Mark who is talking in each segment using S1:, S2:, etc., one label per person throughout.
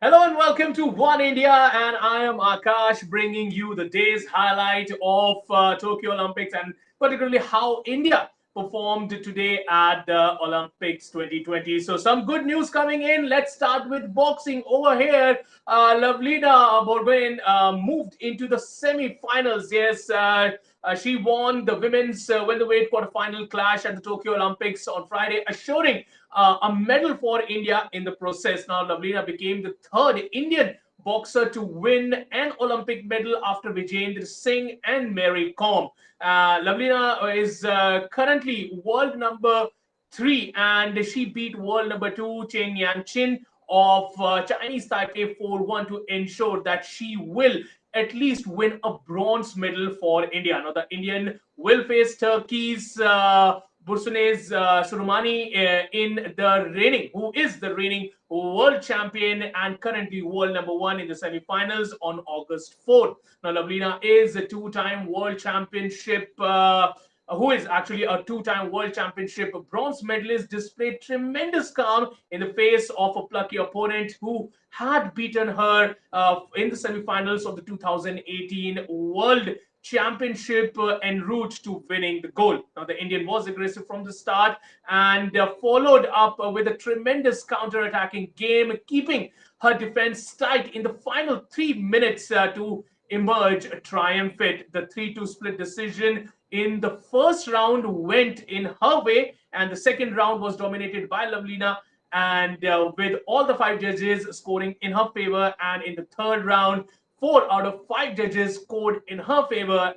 S1: Hello and welcome to One India, and I am Akash bringing you the day's highlight of Tokyo Olympics and particularly how India performed today at the Olympics 2020. So some good news coming in. Let's start with boxing over here. Lovlina Borgohain moved into the semi-finals. Yes, she won the women's welterweight quarterfinal clash at the Tokyo Olympics on Friday, assuring a medal for India in the process. Now, Lovlina became the third Indian boxer to win an Olympic medal after Vijayendra Singh and Mary Kom. Lovlina is currently world number 3, and she beat world number 2 Chen Yanchin of Chinese Taipei 4-1 to ensure that she will at least win a bronze medal for India. Now, the Indian will face Turkey's Vishnu Saravanan who is the reigning world champion and currently world number 1 in the semi-finals on August 4th. Now, Lovlina is a two-time world championship who is actually a two-time world championship bronze medalist, displayed tremendous calm in the face of a plucky opponent who had beaten her in the semi-finals of the 2018 World Championship en route to winning the gold. Now, the Indian was aggressive from the start and followed up with a tremendous counter-attacking game, keeping her defense tight in the final 3 minutes to emerge triumphant. The 3-2 split decision in the first round went in her way, and the second round was dominated by Lovlina, and with all the 5 judges scoring in her favor. And in the third round, 4 out of 5 judges scored in her favor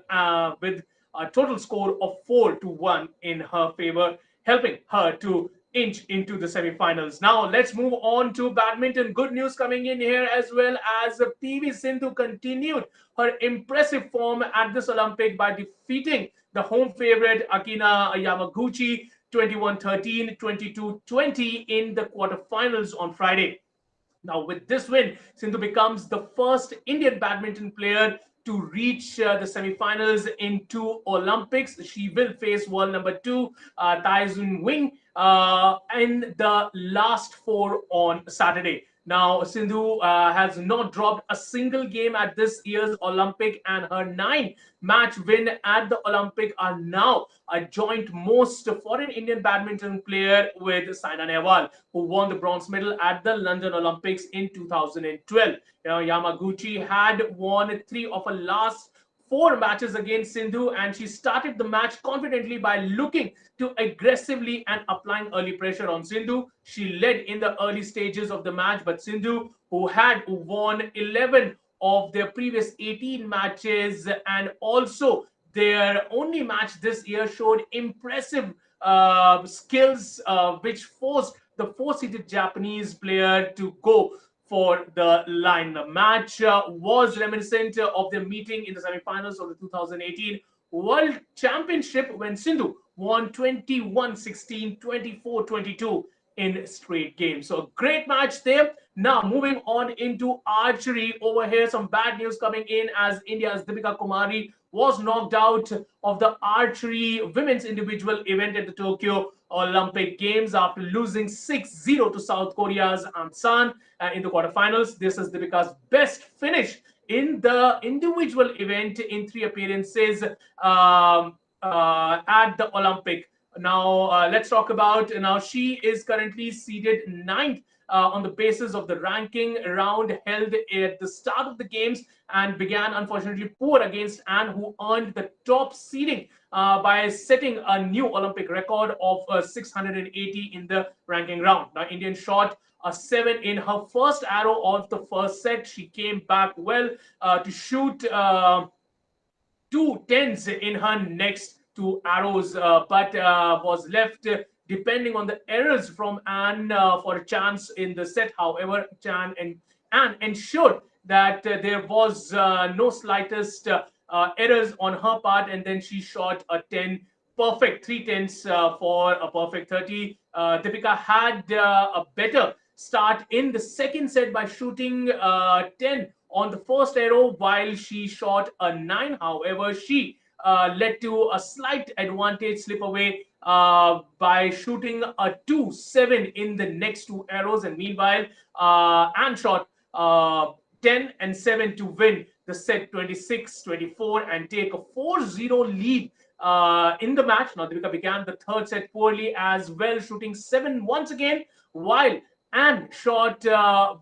S1: with a total score of 4-1 in her favor, helping her to inch into the semi-finals. Now, let's move on to badminton. Good news coming in here as well, as PV Sindhu continued her impressive form at this Olympic by defeating the home favorite Akina Yamaguchi 21-13, 22-20 in the quarterfinals on Friday. Now, with this win, Sindhu becomes the first Indian badminton player to reach the semi-finals in 2 Olympics. She will face world number 2, Tai Jun Wing, in the last 4 on Saturday. Now, Sindhu has not dropped a single game at this year's Olympic, and her 9-match win at the Olympic are now a joint most for an Indian badminton player with Saina, who won the bronze medal at the London Olympics in 2012. Yamaguchi had won 3 of her last 4 matches against Sindhu, and she started the match confidently by looking to aggressively and applying early pressure on Sindhu. She led in the early stages of the match, but Sindhu, who had won 11 of their previous 18 matches and also their only match this year, showed impressive skills, which forced the 4-seeded Japanese player to go for the line. The match was reminiscent of their meeting in the semi-finals of the 2018 World Championship, when Sindhu won 21-16, 24-22 in straight games. So a great match there. Now, moving on into archery over here, some bad news coming in, as India's Deepika Kumari was knocked out of the archery women's individual event at the Tokyo Olympic Games after losing 6-0 to South Korea's Ansan in the quarterfinals. This is Deepika's best finish in the individual event in 3 appearances at the Olympic. Now, let's talk about, now she is currently seeded 9th on the basis of the ranking round held at the start of the games, and began unfortunately poor against Anne, who earned the top seeding by setting a new Olympic record of 680 in the ranking round. Now, Indian shot a 7 in her first arrow of the first set. She came back well to shoot 2 10s in her next 2 arrows, but was left depending on the errors from Anne for a chance in the set. However, Anne ensured that there was no slightest errors on her part, and then she shot a 10 perfect, 3 10s for a perfect 30. Deepika had a better start in the second set by shooting 10 on the first arrow while she shot a 9. However, she led to a slight advantage slip away by shooting a 2-7 in the next 2 arrows, and meanwhile Anne shot 10-7 to win the set 26-24 and take a 4-0 lead in the match. Now, Deepika began the third set poorly as well, shooting 7 once again, while Anne shot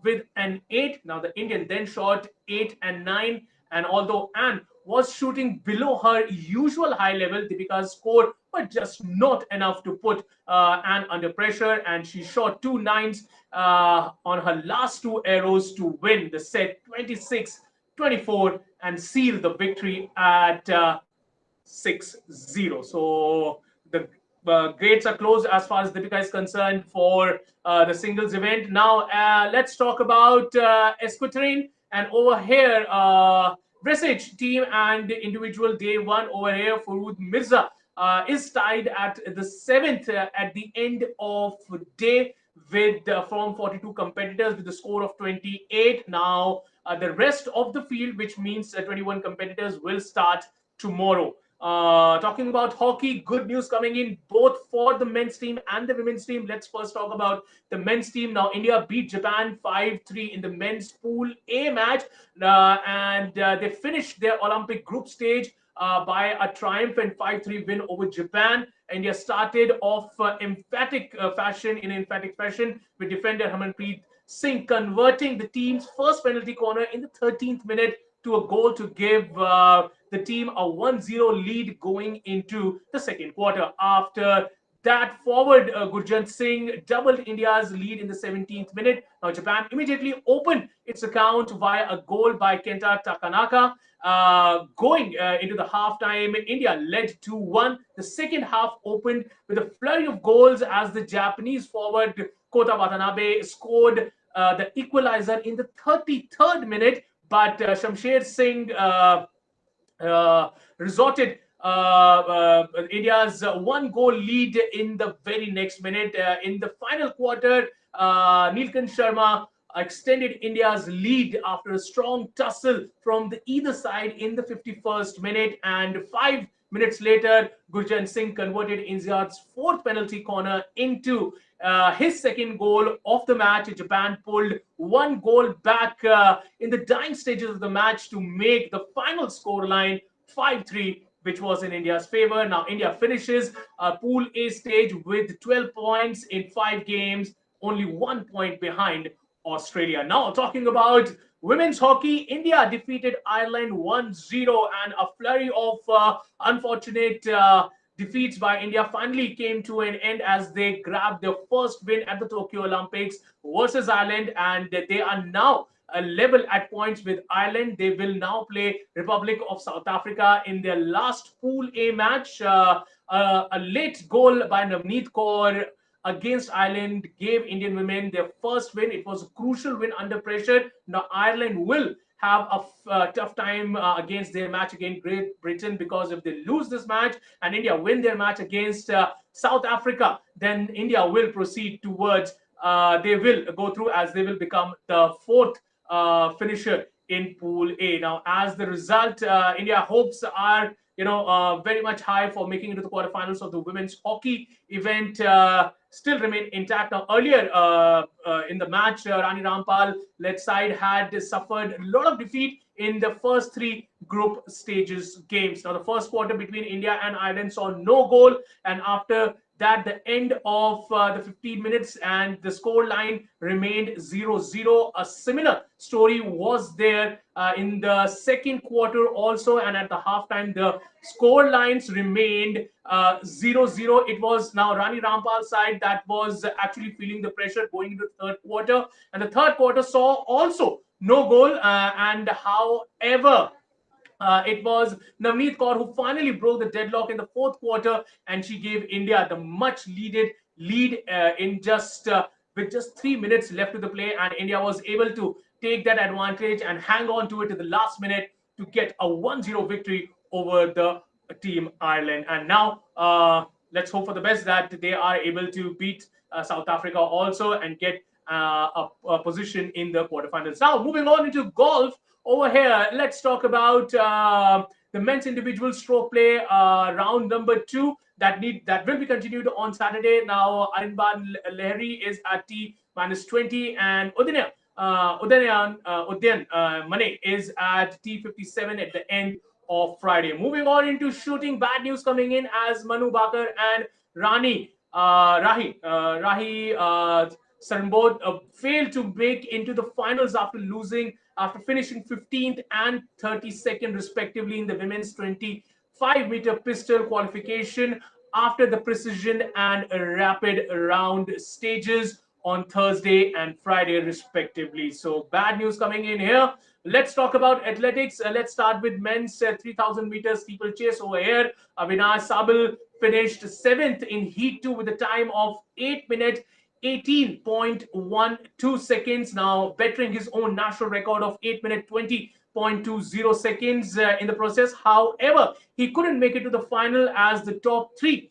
S1: with an 8. Now, the Indian then shot 8 and 9. And although Anne was shooting below her usual high level, Deepika's score was just not enough to put Anne under pressure. And she shot 2 9s on her last 2 arrows to win the set 26-24 and seal the victory at 6-0. So the gates are closed as far as Deepika is concerned for the singles event. Now, let's talk about EQUESTRIAN. And over here, Dressage team and individual day 1 over here, Fouaad Mirza is tied at the 7th at the end of day with from 42 competitors with a score of 28. Now, the rest of the field, which means 21 competitors, will start tomorrow. Talking about hockey, good news coming in both for the men's team and the women's team. Let's first talk about the men's team. Now, India beat Japan 5-3 in the men's Pool A match, and they finished their Olympic group stage by a triumphant 5-3 win over Japan. India started off emphatic fashion with defender Harmanpreet Singh converting the team's first penalty corner in the 13th minute to a goal to give the team a 1-0 lead going into the second quarter. After that, forward Gurjant Singh doubled India's lead in the 17th minute. Now, Japan immediately opened its account via a goal by Kenta Takanaka. Going into the halftime, India led 2-1. The second half opened with a flurry of goals as the Japanese forward Kota Watanabe scored the equalizer in the 33rd minute. But Shamsher Singh resorted India's 1-goal lead in the very next minute. In the final quarter, Neelkant Sharma extended India's lead after a strong tussle from either side in the 51st minute. And 5 minutes later, Gurjant Singh converted India's 4th penalty corner into his second goal of the match. Japan pulled 1 goal back in the dying stages of the match to make the final scoreline 5-3, which was in India's favor. Now, India finishes Pool A stage with 12 points in 5 games, only 1 point behind Australia. Now, talking about women's hockey, India defeated Ireland 1-0, and a flurry of unfortunate defeats by India finally came to an end as they grabbed their first win at the Tokyo Olympics versus Ireland, and they are now level at points with Ireland. They will now play Republic of South Africa in their last Pool A match. A late goal by Navneet Kaur against Ireland gave Indian women their first win. It was a crucial win under pressure. Now, Ireland will have a tough time against their match against Great Britain, because if they lose this match and India win their match against South Africa, then India will proceed towards, they will go through as they will become the 4th finisher in Pool A. Now, as the result, India hopes are very much high for making it to the quarterfinals of the women's hockey event. Still remain intact. Now, earlier in the match, Rani Rampal led side had suffered a lot of defeat in the first 3 group stages games. Now, the first quarter between India and Ireland saw no goal, and after that, the end of the 15 minutes and the score line remained 0-0. A similar story was there in the second quarter also, and at the halftime, the score lines remained 0-0. It was now Rani Rampal's side that was actually feeling the pressure going into the third quarter, and the third quarter saw also no goal, and however, it was Navneet Kaur who finally broke the deadlock in the fourth quarter, and she gave India the much needed lead in with just 3 minutes left to the play, and India was able to take that advantage and hang on to it to the last minute to get a 1-0 victory over the team Ireland. And now let's hope for the best that they are able to beat South Africa also and get a position in the quarterfinals. Now, moving on into golf. Over here, let's talk about the men's individual stroke play round number 2 that will be continued on Saturday. Now, Anirban Lahiri is at T-20, and Udayan Udayan Mane is at T57 at the end of Friday. Moving on into shooting, bad news coming in as Manu, Bhaker and Rahi Sarnobat failed to make into the finals after finishing 15th and 32nd respectively in the women's 25-meter pistol qualification after the precision and rapid round stages on Thursday and Friday respectively. So bad news coming in here. Let's talk about athletics. Let's start with men's 3000 meters steeplechase over here. Avinash Sable finished 7th in Heat 2 with a time of 8 minutes 18.12 seconds, now bettering his own national record of 8 minutes 20.20 seconds in the process. However, he couldn't make it to the final as the top 3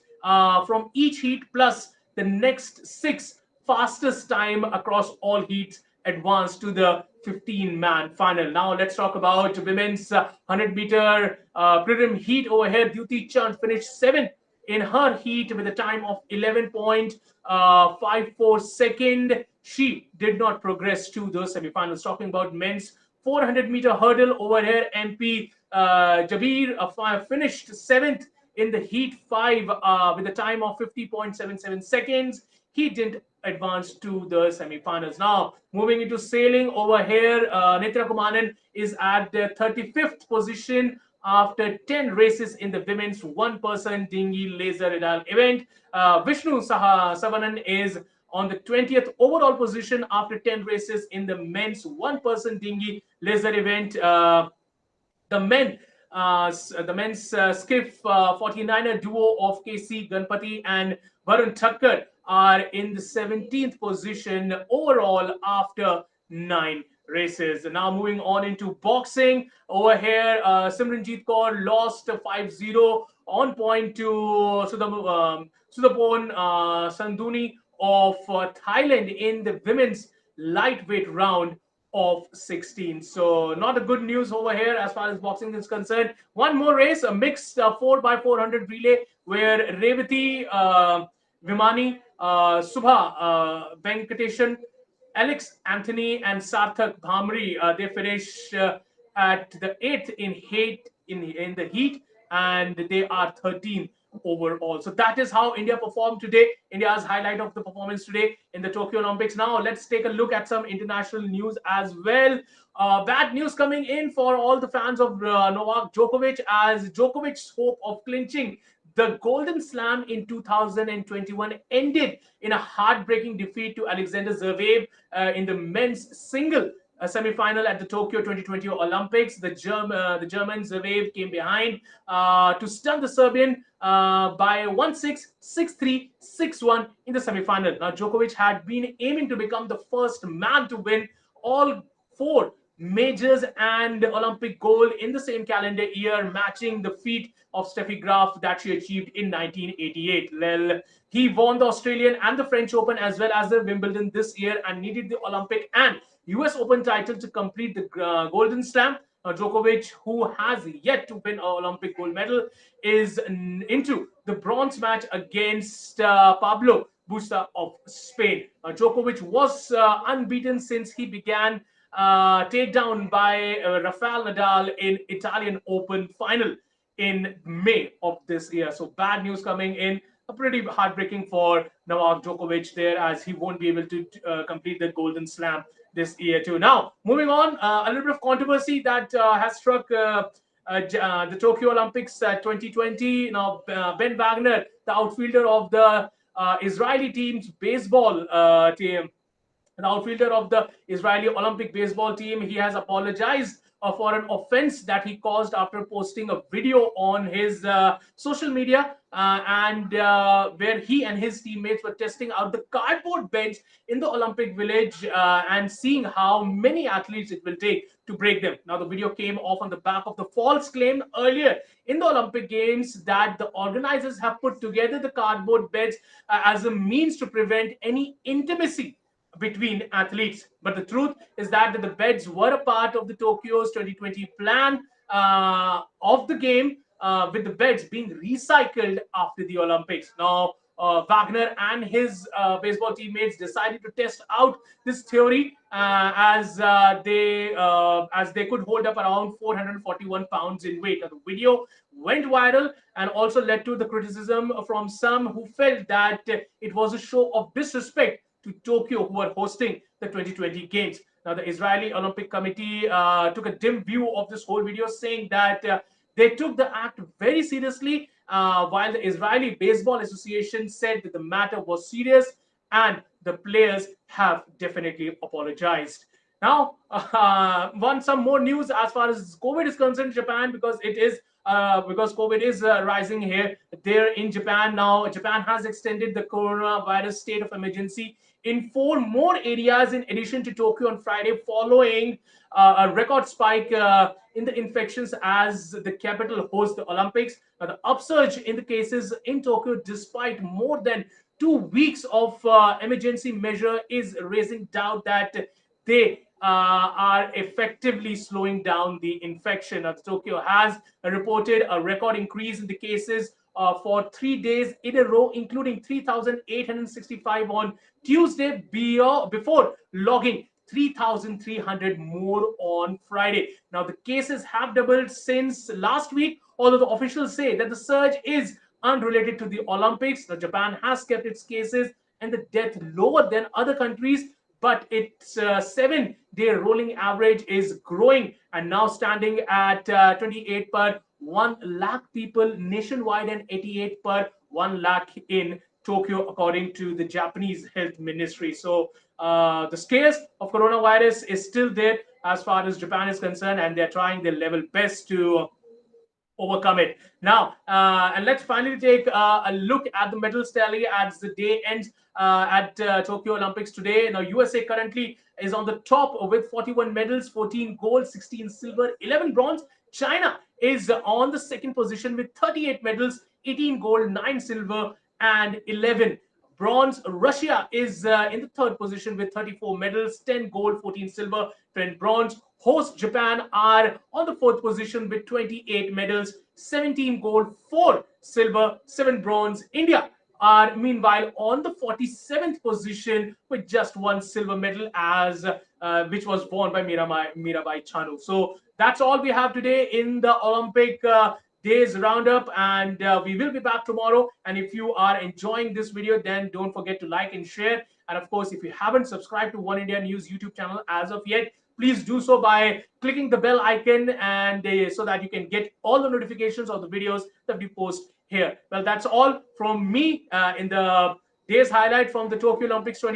S1: from each heat plus the next 6 fastest time across all heats advanced to the 15-man final. Now let's talk about women's 100-meter prelim heat over here. Dutee Chand finished 7th in her heat with a time of 11.54 second. She did not progress to the semifinals. Talking about men's 400-meter hurdle over here, MP Jabir finished 7th in the heat 5 with a time of 50.77 seconds. He didn't advance to the semifinals. Now, moving into sailing over here, Nethra Kumanan is at the 35th position after 10 races in the women's one-person dinghy laser radar event. Vishnu Saravanan is on the 20th overall position after 10 races in the men's one-person dinghy laser event. The men's skiff 49er duo of KC Ganapathy and Varun Thakkar are in the 17th position overall after 9 races. Now moving on into boxing over here, Simranjeet Kaur lost 5-0 on point to Sudapon Sandhuni of Thailand in the women's lightweight round of 16. So not a good news over here as far as boxing is concerned. One more race, a mixed 4x400 relay where Revati Vimani, Subha Venkateshan, Alex Anthony and Sarthak Bhamri, they finish at the 8th in the heat, and they are 13th overall. So that is how India performed today. India's highlight of the performance today in the Tokyo Olympics. Now let's take a look at some international news as well. Bad news coming in for all the fans of Novak Djokovic, as Djokovic's hope of clinching the Golden Slam in 2021 ended in a heartbreaking defeat to Alexander Zverev in the men's single semi-final at the Tokyo 2020 Olympics. The German Zverev came behind to stun the Serbian by 1-6, 6-3, 6-1 in the semi-final. Now, Djokovic had been aiming to become the first man to win all 4 majors and Olympic gold in the same calendar year, matching the feat of Steffi Graf that she achieved in 1988. Well, he won the Australian and the French Open as well as the Wimbledon this year and needed the Olympic and US Open title to complete the Golden Slam. Djokovic, who has yet to win an Olympic gold medal, is into the bronze match against Pablo Busta of Spain. Djokovic was unbeaten since he began takedown by Rafael Nadal in Italian Open final in May of this year. So bad news coming in, pretty heartbreaking for Novak Djokovic there, as he won't be able to complete the Golden Slam this year too. Now moving on, a little bit of controversy that has struck the Tokyo Olympics 2020. Now Ben Wagner, the outfielder of the Israeli team's baseball team, an outfielder of the Israeli Olympic baseball team, he has apologized for an offense that he caused after posting a video on his social media where he and his teammates were testing out the cardboard beds in the Olympic Village and seeing how many athletes it will take to break them. Now, the video came off on the back of the false claim earlier in the Olympic Games that the organizers have put together the cardboard beds as a means to prevent any intimacy between athletes. But the truth is that the beds were a part of the Tokyo's 2020 plan of the game, with the beds being recycled after the Olympics. Now, Wagner and his baseball teammates decided to test out this theory as they could hold up around 441 pounds in weight. Now, the video went viral and also led to the criticism from some who felt that it was a show of disrespect to Tokyo, who are hosting the 2020 games. Now, the Israeli Olympic Committee took a dim view of this whole video, saying that they took the act very seriously, while the Israeli Baseball Association said that the matter was serious and the players have definitely apologized. Now, some more news as far as COVID is concerned in Japan, because COVID is rising there in Japan. Now, Japan has extended the coronavirus state of emergency in 4 more areas in addition to Tokyo on Friday, following a record spike in the infections as the capital hosts the Olympics. Now, the upsurge in the cases in Tokyo, despite more than 2 weeks of emergency measure, is raising doubt that they are effectively slowing down the infection. Tokyo has reported a record increase in the cases for 3 days in a row, including 3,865 on Tuesday, before logging 3,300 more on Friday. Now, the cases have doubled since last week, although the officials say that the surge is unrelated to the Olympics. Now, Japan has kept its cases and the death lower than other countries, but its 7-day rolling average is growing and now standing at 28 per 1 lakh people nationwide and 88 per 1 lakh in Tokyo, according to the Japanese Health Ministry. So the scares of coronavirus is still there as far as Japan is concerned, and they're trying their level best to overcome it. Now, and let's finally take a look at the medals tally as the day ends at Tokyo Olympics today. Now, USA currently is on the top with 41 medals, 14 gold, 16 silver, 11 bronze. China is on the second position with 38 medals, 18 gold, 9 silver, and 11 bronze. Russia is in the third position with 34 medals, 10 gold, 14 silver, 10 bronze. Host Japan are on the fourth position with 28 medals, 17 gold, 4 silver, 7 bronze. India are meanwhile on the 47th position with just 1 silver medal, as which was won by Mirabai Chanu. So that's all we have today in the Olympic days roundup, and we will be back tomorrow. And if you are enjoying this video, then don't forget to like and share. And of course, if you haven't subscribed to One India News YouTube channel as of yet, please do so by clicking the bell icon, and so that you can get all the notifications of the videos that we post here. Well, that's all from me in the day's highlight from the Tokyo Olympics 2020.